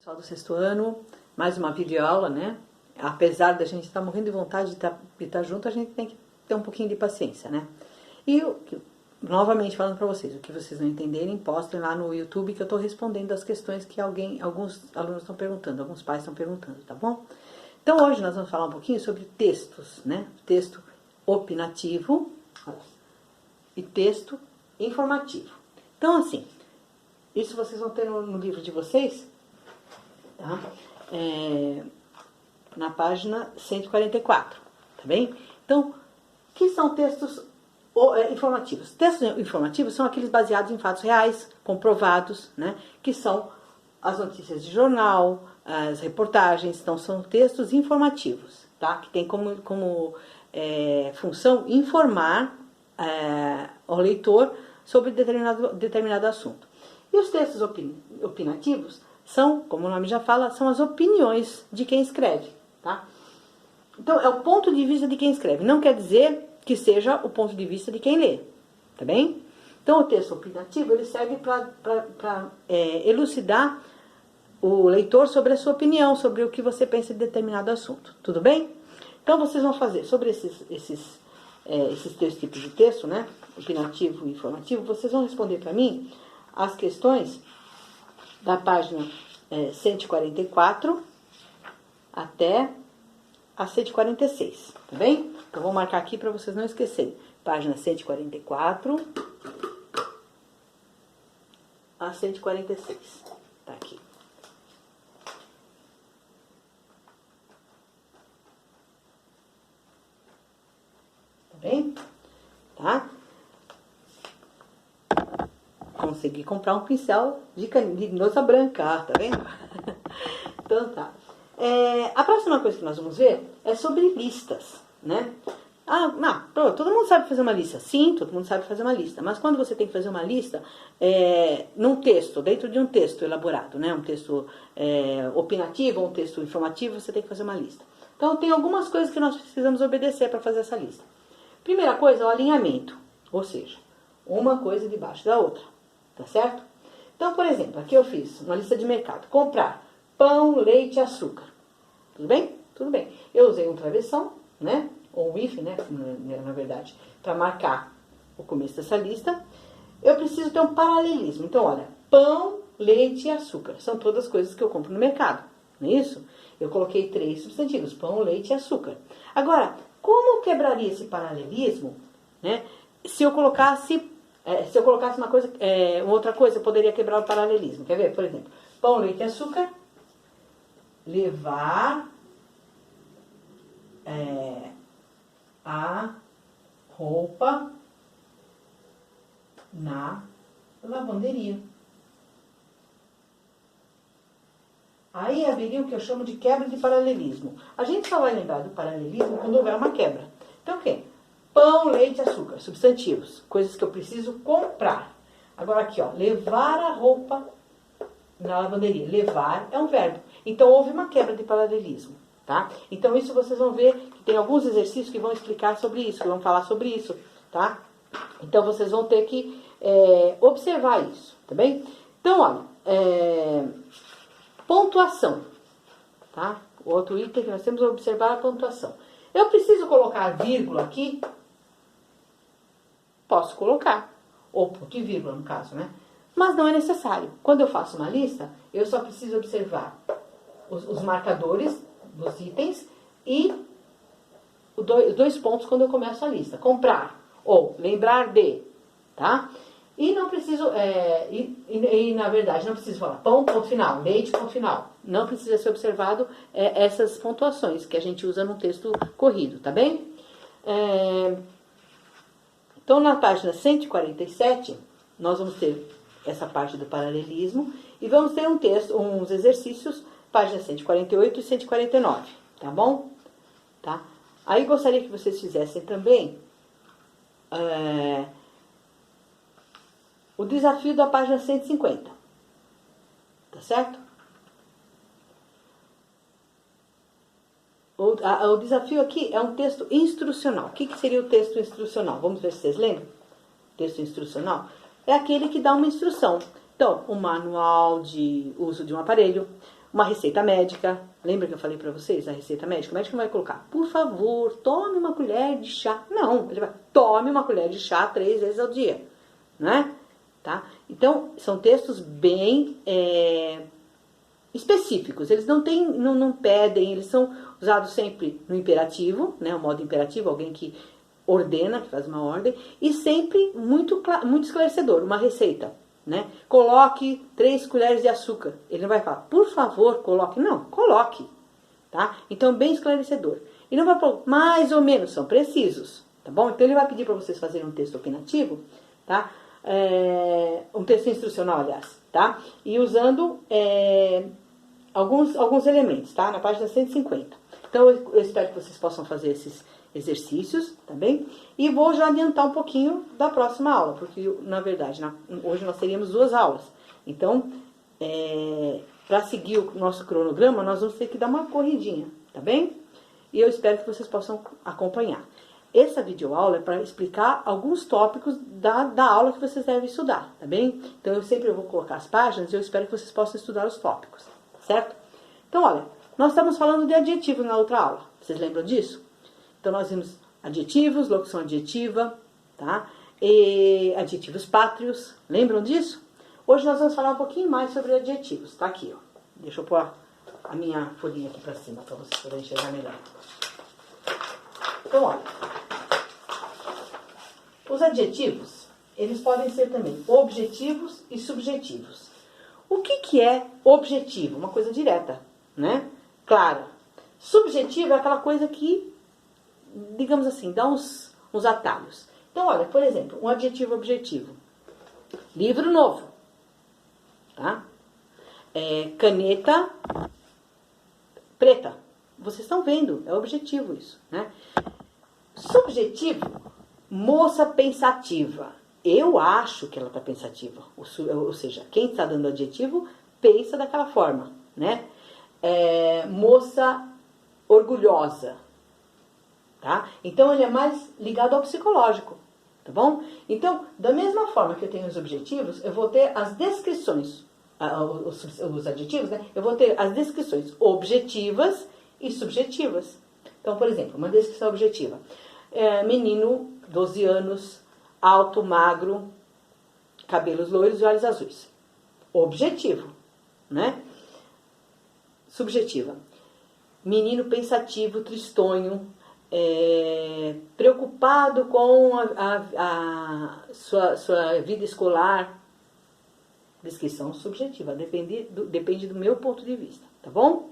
Pessoal do sexto ano, mais uma videoaula, né? Apesar da gente estar morrendo de vontade de estar junto, a gente tem que ter um pouquinho de paciência, né? E, novamente falando para vocês, o que vocês não entenderem, postem lá no YouTube que eu estou respondendo as questões que alguns alunos estão perguntando, alguns pais estão perguntando, tá bom? Então hoje nós vamos falar um pouquinho sobre textos, né? Texto opinativo e texto informativo. Então assim, isso vocês vão ter no livro de vocês, tá? Na página 144, tá bem? Então, o que são textos informativos? Textos informativos são aqueles baseados em fatos reais, comprovados, né? Que são as notícias de jornal, as reportagens, então são textos informativos, tá? Que tem como função informar o leitor sobre determinado assunto. E os textos opinativos são, como o nome já fala, são as opiniões de quem escreve, tá? Então, é o ponto de vista de quem escreve. Não quer dizer que seja o ponto de vista de quem lê, tá bem? Então, o texto opinativo, ele serve para elucidar o leitor sobre a sua opinião, sobre o que você pensa de determinado assunto, tudo bem? Então, vocês vão fazer sobre esses três tipos de texto, né? Opinativo e informativo, vocês vão responder para mim as questões da página 144 até a 146, tá bem? Então, vou marcar aqui para vocês não esquecerem. Página 144 a 146, tá aqui. Tá bem? Tá? Consegui comprar um pincel de louça branca, tá vendo? Então tá. A próxima coisa que nós vamos ver é sobre listas, né? Todo mundo sabe fazer uma lista. Sim, todo mundo sabe fazer uma lista. Mas quando você tem que fazer uma lista, num texto, dentro de um texto elaborado, né? Um texto opinativo ou um texto informativo, você tem que fazer uma lista. Então tem algumas coisas que nós precisamos obedecer para fazer essa lista. Primeira coisa é o alinhamento, ou seja, uma coisa debaixo da outra, tá certo? Então, por exemplo, aqui eu fiz uma lista de mercado. Comprar pão, leite e açúcar. Tudo bem? Tudo bem. Eu usei um travessão, né? Ou um if, né? Na verdade, para marcar o começo dessa lista. Eu preciso ter um paralelismo. Então, olha, pão, leite e açúcar. São todas coisas que eu compro no mercado, não é isso? Eu coloquei 3 substantivos, pão, leite e açúcar. Agora, como eu quebraria esse paralelismo, né? Se eu colocasse uma coisa, outra coisa, eu poderia quebrar o paralelismo. Quer ver? Por exemplo, pão, leite e açúcar, levar a roupa na lavanderia. Aí haveria o que eu chamo de quebra de paralelismo. A gente só vai lembrar do paralelismo quando houver uma quebra. Então, o quê? Pão, leite, açúcar, substantivos, coisas que eu preciso comprar. Agora aqui, ó, levar a roupa na lavanderia. Levar é um verbo. Então, houve uma quebra de paralelismo, tá? Então, isso vocês vão ver que tem alguns exercícios que vão explicar sobre isso, que vão falar sobre isso, tá? Então, vocês vão ter que observar isso, tá bem? Então, olha, pontuação, tá? O outro item que nós temos é observar a pontuação. Eu preciso colocar vírgula aqui? Posso colocar, ou ponto e vírgula no caso, né? Mas não é necessário. Quando eu faço uma lista, eu só preciso observar os marcadores dos itens e os 2 pontos quando eu começo a lista. Comprar ou lembrar de, tá? E não preciso, na verdade, não preciso falar pão, ponto final, leite, ponto final. Não precisa ser observado essas pontuações que a gente usa no texto corrido, tá bem? Então, na página 147, nós vamos ter essa parte do paralelismo e vamos ter uns exercícios, página 148 e 149, tá bom? Tá? Aí, gostaria que vocês fizessem também o desafio da página 150, tá certo? O desafio aqui é um texto instrucional. O que seria o texto instrucional? Vamos ver se vocês lembram. Texto instrucional é aquele que dá uma instrução. Então, o manual de uso de um aparelho, uma receita médica. Lembra que eu falei para vocês a receita médica? O médico não vai colocar, por favor, tome uma colher de chá. Não, ele vai, tome uma colher de chá 3 vezes ao dia, né? Tá? Então, são textos bem específicos. Eles não pedem, eles são usados sempre no imperativo, né? O modo imperativo, alguém que ordena, que faz uma ordem, e sempre muito esclarecedor, uma receita, né? Coloque 3 colheres de açúcar. Ele não vai falar, por favor, coloque. Não, coloque, tá? Então, bem esclarecedor. E não vai falar, mais ou menos, são precisos, tá bom? Então, ele vai pedir para vocês fazerem um texto opinativo, tá? Um texto instrucional, aliás, tá? E usando alguns elementos, tá? Na página 150. Então, eu espero que vocês possam fazer esses exercícios, tá bem? E vou já adiantar um pouquinho da próxima aula, porque, na verdade, hoje nós teríamos 2 aulas. Então, para seguir o nosso cronograma, nós vamos ter que dar uma corridinha, tá bem? E eu espero que vocês possam acompanhar. Essa videoaula é para explicar alguns tópicos da aula que vocês devem estudar, tá bem? Então, eu sempre vou colocar as páginas e eu espero que vocês possam estudar os tópicos, certo? Então, olha, nós estamos falando de adjetivos na outra aula. Vocês lembram disso? Então, nós vimos adjetivos, locução adjetiva, tá? E adjetivos pátrios. Lembram disso? Hoje nós vamos falar um pouquinho mais sobre adjetivos. Tá aqui, ó. Deixa eu pôr a minha folhinha aqui para cima, para vocês poderem enxergar melhor. Então, olha. Os adjetivos, eles podem ser também objetivos e subjetivos. O que é objetivo? Uma coisa direta, né? Clara. Subjetivo é aquela coisa que, digamos assim, dá uns atalhos. Então, olha, por exemplo, um adjetivo objetivo. Livro novo. Tá? Caneta preta. Vocês estão vendo, é objetivo isso, né? Subjetivo, moça pensativa. Eu acho que ela está pensativa. Ou seja, quem está dando adjetivo pensa daquela forma, né? Moça orgulhosa. Tá? Então, ele é mais ligado ao psicológico, tá bom? Então, da mesma forma que eu tenho os objetivos, eu vou ter as descrições, os adjetivos, né? Eu vou ter as descrições objetivas e subjetivas. Então, por exemplo, uma descrição objetiva. Menino, 12 anos, alto, magro, cabelos loiros e olhos azuis. Objetivo, né? Subjetiva. Menino pensativo, tristonho, preocupado com a sua vida escolar. Descrição subjetiva, depende do meu ponto de vista, tá bom?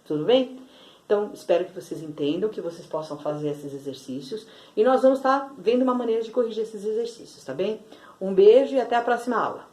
Tudo bem? Então, espero que vocês entendam, que vocês possam fazer esses exercícios. E nós vamos estar vendo uma maneira de corrigir esses exercícios, tá bem? Um beijo e até a próxima aula.